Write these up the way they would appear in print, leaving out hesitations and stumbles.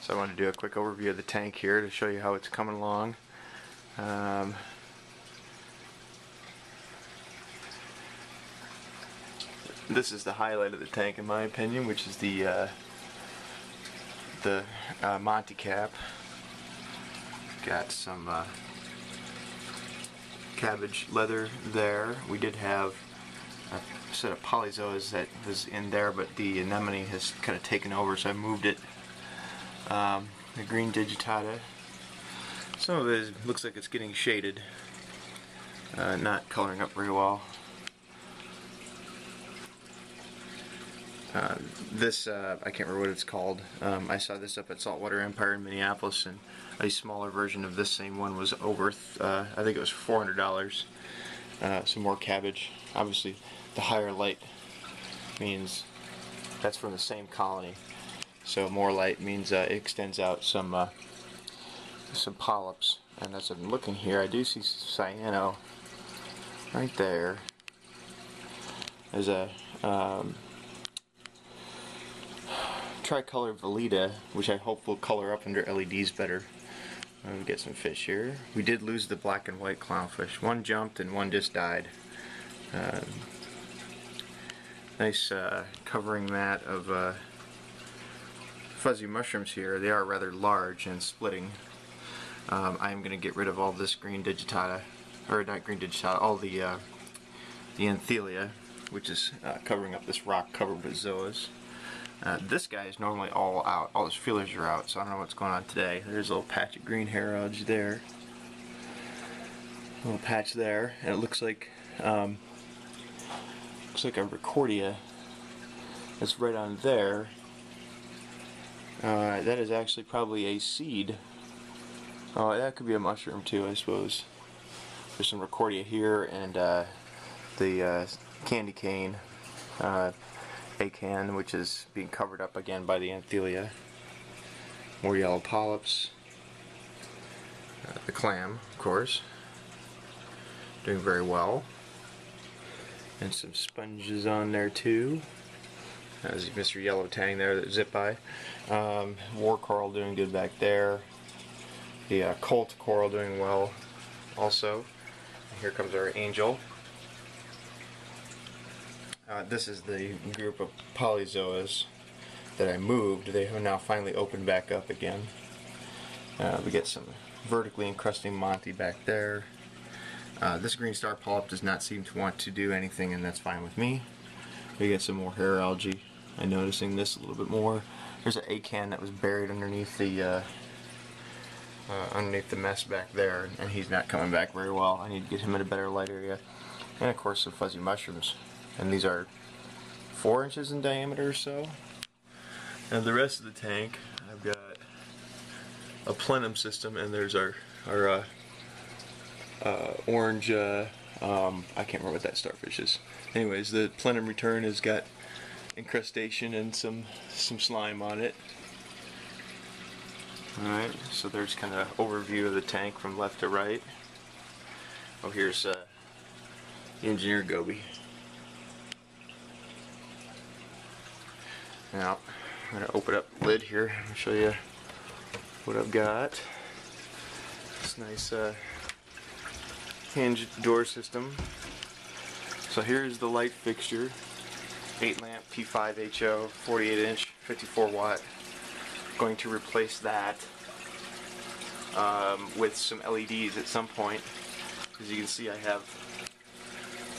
So I want to do a quick overview of the tank here to show you how it's coming along. This is the highlight of the tank in my opinion, which is the Monty cap. Got some cabbage leather there. We did have a set of polyzoas that was in there, but the anemone has kind of taken over, so I moved it. The green digitata. Some of it looks like it's getting shaded, not coloring up very well. This, I can't remember what it's called. I saw this up at Saltwater Empire in Minneapolis, and a smaller version of this same one was over, I think it was $400. Some more cabbage. Obviously, the higher light means that's from the same colony. So more light means it extends out some polyps. And as I'm looking here, I do see cyano right there. There's a tricolor Velita, which I hope will color up under LEDs better. We get some fish here. We did lose the black and white clownfish. One jumped and one just died. Nice covering mat of fuzzy mushrooms here. They are rather large and splitting. I'm going to get rid of all this green digitata, or not green digitata, all the anthelia, which is covering up this rock covered with zoas. This guy is normally all out. All his feelers are out, so I don't know what's going on today. There's a little patch of green hair algae there. A little patch there, and it looks like a Recordia that's right on there. That is actually probably a seed. Oh, that could be a mushroom too, I suppose. There's some Recordia here, and the candy cane acan, which is being covered up again by the anthelia. More yellow polyps. The clam, of course, doing very well. And some sponges on there too. There's Mr. Yellow Tang there that zip by. War coral doing good back there. The Colt coral doing well also. And here comes our angel. This is the group of polyzoas that I moved. They have now finally opened back up again. We get some vertically encrusting Monty back there. This green star polyp does not seem to want to do anything, and that's fine with me. We get some more hair algae. I'm noticing this a little bit more. There's an acan that was buried underneath the mess back there, and he's not coming back very well. I need to get him in a better light area. And of course some fuzzy mushrooms. And these are 4 inches in diameter or so. And the rest of the tank, I've got a plenum system, and there's our orange, I can't remember what that starfish is. Anyways, the plenum return has got incrustation and some slime on it. Alright, so there's kind of overview of the tank from left to right. Oh, here's the engineer goby. Now, I'm going to open up the lid here and show you what I've got. This nice hinge door system. So here's the light fixture. 8 lamp P5 HO, 48 inch, 54 watt. Going to replace that with some LEDs at some point. As you can see, I have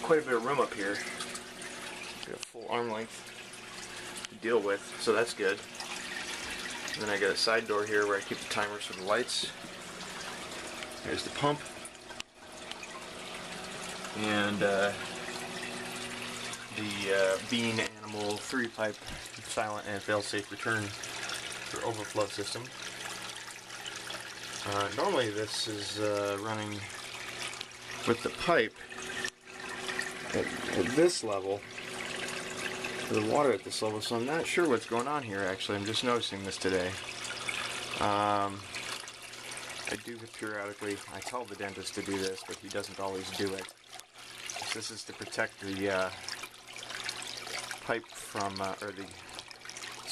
quite a bit of room up here. Got a full arm length to deal with, so that's good. And then I got a side door here where I keep the timers for the lights. There's the pump. And the bean animal 3-pipe silent and fail-safe return for overflow system. Normally this is running with the pipe at this level, the water at this level, so I'm not sure what's going on here actually. I'm just noticing this today. I do periodically, I tell the dentist to do this, but he doesn't always do it. This is to protect the pipe from, or the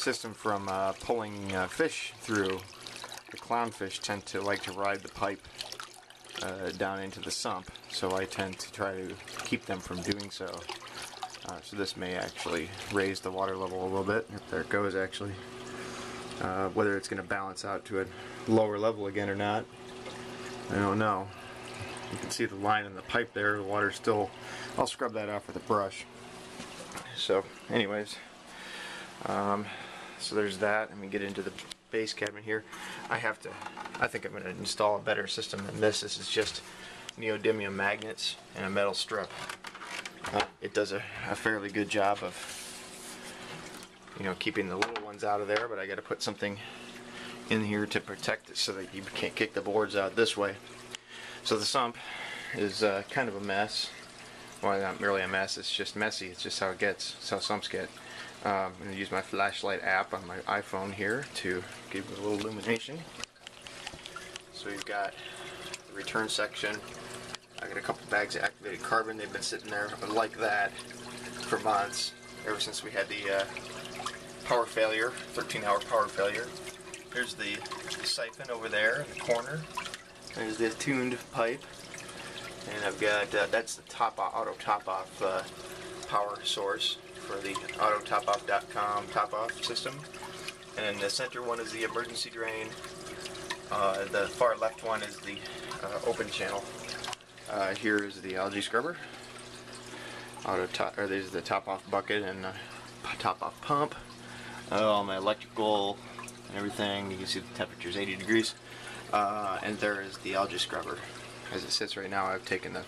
system from pulling fish through. The clownfish tend to like to ride the pipe down into the sump, so I tend to try to keep them from doing so. So this may actually raise the water level a little bit. There it goes, actually. Whether it's going to balance out to a lower level again or not, I don't know. You can see the line in the pipe there. The water's still... I'll scrub that off with a brush. So, anyways, so there's that. Let me get into the base cabinet here. I think I'm going to install a better system than this. This is just neodymium magnets and a metal strip. It does a fairly good job of, keeping the little ones out of there, but I got to put something in here to protect it so that you can't kick the boards out this way. So the sump is kind of a mess. Well, not really a mess, it's just messy. It's just how it gets. It's how sumps get. I'm going to use my flashlight app on my iPhone here to give it a little illumination. So we've got the return section. I got a couple bags of activated carbon. They've been sitting there like that for months, ever since we had the power failure, 13-hour power failure. Here's the siphon over there in the corner. There's the tuned pipe. And I've got, that's the auto top-off power source for the autotopoff.com top-off system. And the center one is the emergency drain. The far left one is the open channel. Here is the algae scrubber. There's the top-off bucket and top-off pump. All my electrical and everything. You can see the temperature is 80 degrees. And there is the algae scrubber. As it sits right now, I've taken the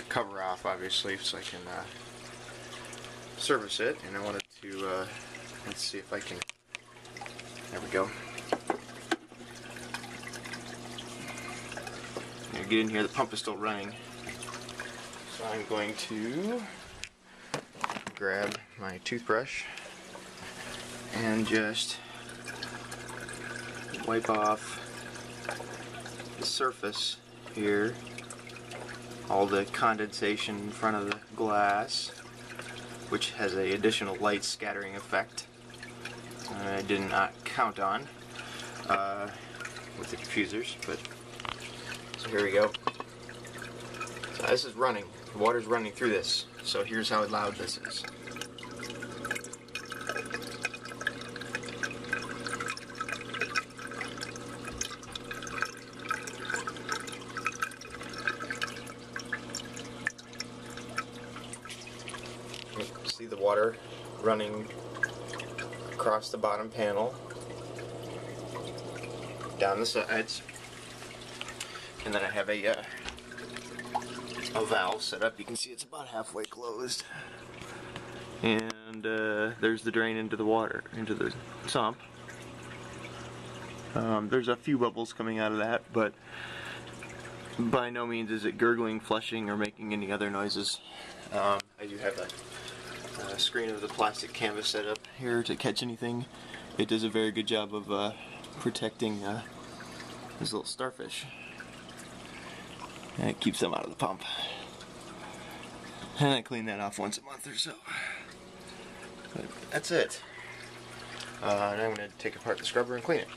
cover off, obviously, so I can service it. And I wanted to, let's see if I can, there we go. Get in here, the pump is still running. So I'm going to grab my toothbrush and just wipe off the surface here, all the condensation in front of the glass, which has an additional light scattering effect I did not count on with the diffusers, but so here we go. So this is running. The water's running through this. So here's how loud this is. See the water running across the bottom panel, down the sides. And then I have a valve set up. You can see it's about halfway closed. And there's the drain into the water, into the sump. There's a few bubbles coming out of that, but by no means is it gurgling, flushing, or making any other noises. I do have a screen of the plastic canvas set up here to catch anything. It does a very good job of protecting these little starfish. And it keeps them out of the pump. And I clean that off once a month or so. But that's it. And I'm going to take apart the scrubber and clean it.